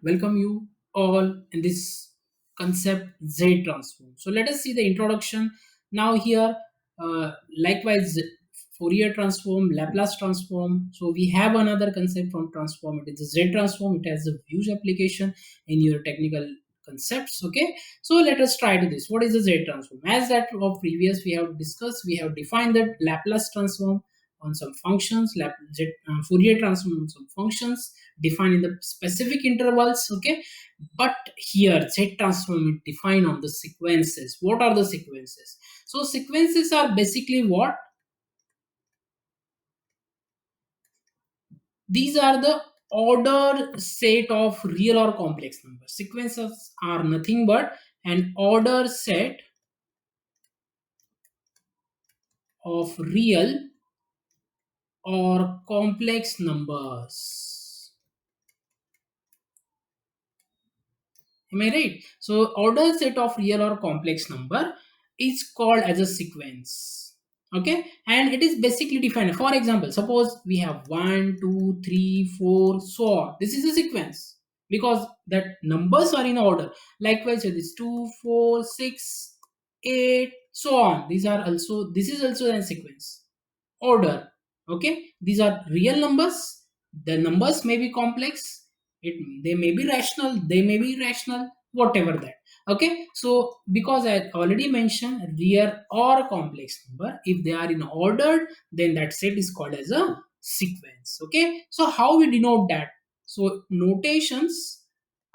welcome you all in this concept Z transform. So let us see the introduction. Now here, likewise, Fourier transform, Laplace transform. So we have another concept from transform. It is the Z transform. It has a huge application in your technical concepts. Okay, so let us try to this. What is the Z transform? As that of previous we have discussed, we have defined that Laplace transform on some functions, Fourier transform on some functions defined in the specific intervals. Okay, but here Z transform is defined on the sequences. What are the sequences? So sequences are basically what? These are the ordered set of real or complex numbers. Sequences are nothing but an ordered set of real or complex numbers. Am I right? So ordered set of real or complex number is called as a sequence. Okay, and it is basically defined. For example, suppose we have 1, 2, 3, 4, so on. This is a sequence because that numbers are in order. Likewise, it is 2, 4, 6, 8, so on. These are also, this is also a sequence order. Okay, these are real numbers. The numbers may be complex, they may be rational, they may be irrational, whatever that. Okay, so because I already mentioned real or complex number, if they are in ordered, then that set is called as a sequence. Okay, so how we denote that? So notations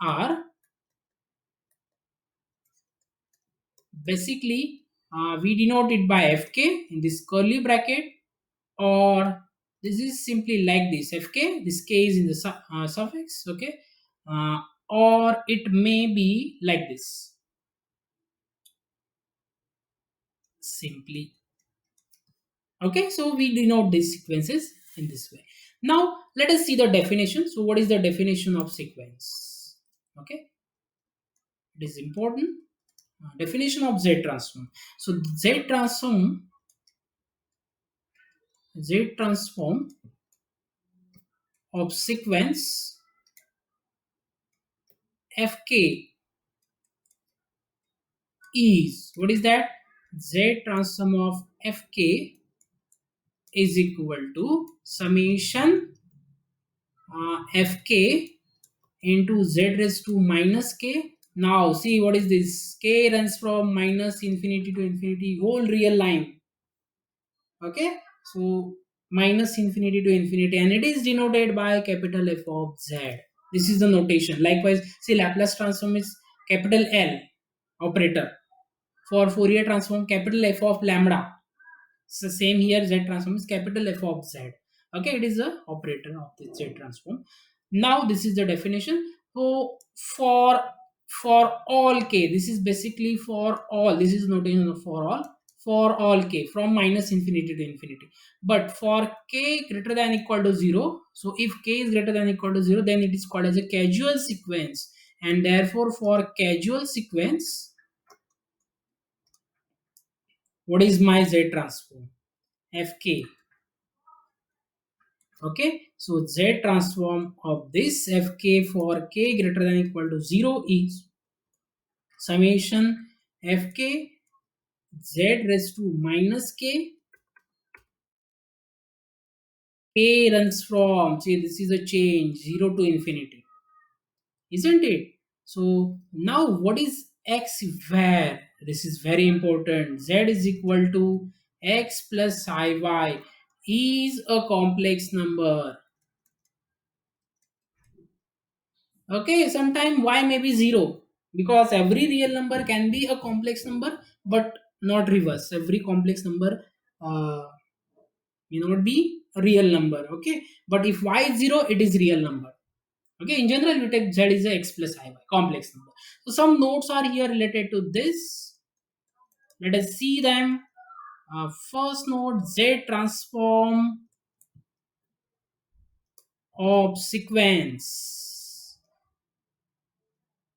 are basically, we denote it by fk in this curly bracket, or this is simply like this fk, this k is in the suffix. Okay, uh, or it may be like this simply. Okay, so we denote these sequences in this way. Now let us see the definition. So what is the definition of sequence? Okay, it is important. Definition of Z transform. So Z transform of sequence fk is, what is that? Z transform of fk is equal to summation fk into z raised to minus k. Now see, what is this? K runs from minus infinity to infinity, whole real line. Okay, so minus infinity to infinity, and it is denoted by capital F of Z. This is the notation. Likewise, see, Laplace transform is capital L operator. For Fourier transform, capital F of lambda. So same here, Z transform is capital F of Z. Okay, it is the operator of the Z transform. Now this is the definition. So for all k, this is basically for all. This is notation of for all k from minus infinity to infinity. But for k greater than equal to 0, so if k is greater than equal to 0, then it is called as a casual sequence. And therefore, for casual sequence, what is my Z transform? Fk. Okay, so Z transform of this fk for k greater than equal to 0 is summation fk z raised to minus k runs from, see, this is a change, 0 to infinity, isn't it? So now what is x, where this is very important? Z is equal to x plus iy is a complex number. Okay, sometime y may be 0 because every real number can be a complex number, but not reverse. Every complex number uh, may not be a real number. Okay, but if y is 0, it is real number. Okay, in general, we take z is a x plus iy complex number. So some notes are here related to this. Let us see them. First note, Z transform of sequence,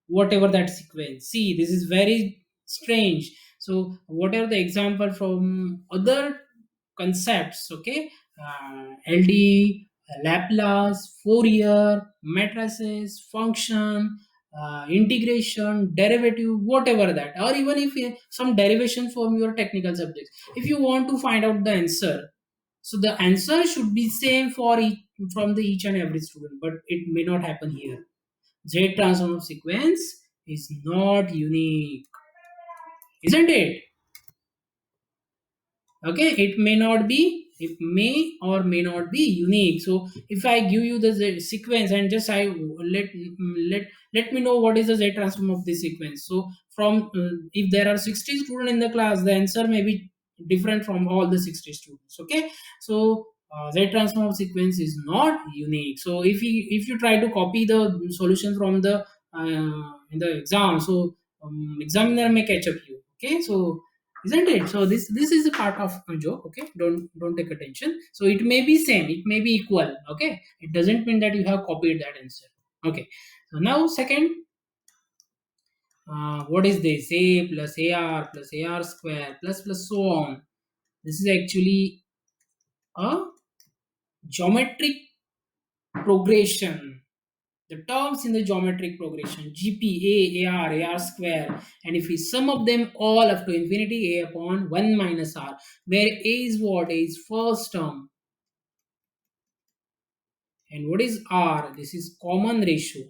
whatever that sequence. See, this is very strange. So whatever the example from other concepts, okay, ld, Laplace, Fourier, matrices, function, integration, derivative, whatever that, or even if some derivation from your technical subjects. If you want to find out the answer, so the answer should be same for each, from the each and every student, but it may not happen here. Z transform of sequence is not unique, isn't it? Okay, it may not be, it may or may not be unique. So if I give you the sequence and just I let let me know what is the Z transform of this sequence. So from if there are 60 students in the class, the answer may be different from all the 60 students. Okay, so Z transform of sequence is not unique. So if you try to copy the solution from the in the exam, so examiner may catch up you. Okay, so isn't it? So this is a part of a joke. Okay, don't take attention. So it may be same, it may be equal. Okay, it doesn't mean that you have copied that answer. Okay, so now second, what is this? A plus ar square plus so on. This is actually a geometric progression, the terms in the geometric progression gp ar square, and if we sum up them all up to infinity, a upon 1 minus r, where a is what? A is first term, and what is r? This is common ratio.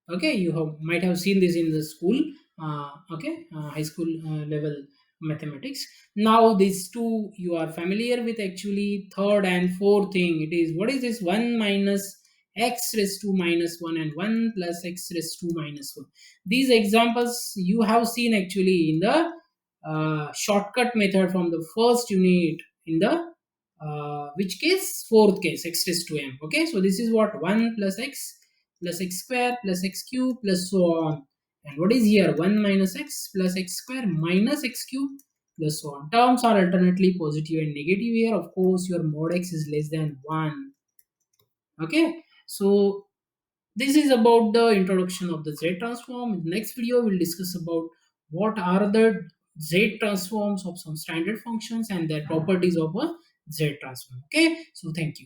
Okay, you might have seen this in the school, high school level mathematics. Now these two you are familiar with. Actually third and fourth thing, it is what is this? 1 minus x raised to minus 1 and 1 plus x raised to minus 1. These examples you have seen actually in the shortcut method from the first unit in the which case? Fourth case, x raised to m. Okay, so this is what? 1 plus x square plus x cube plus so on. And what is here? 1 minus x plus x square minus x cube plus so on. Terms are alternately positive and negative here. Of course, your mod x is less than 1. Okay, so this is about the introduction of the Z transform. In the next video, we'll discuss about what are the Z transforms of some standard functions and their properties of a Z transform. Okay, so thank you.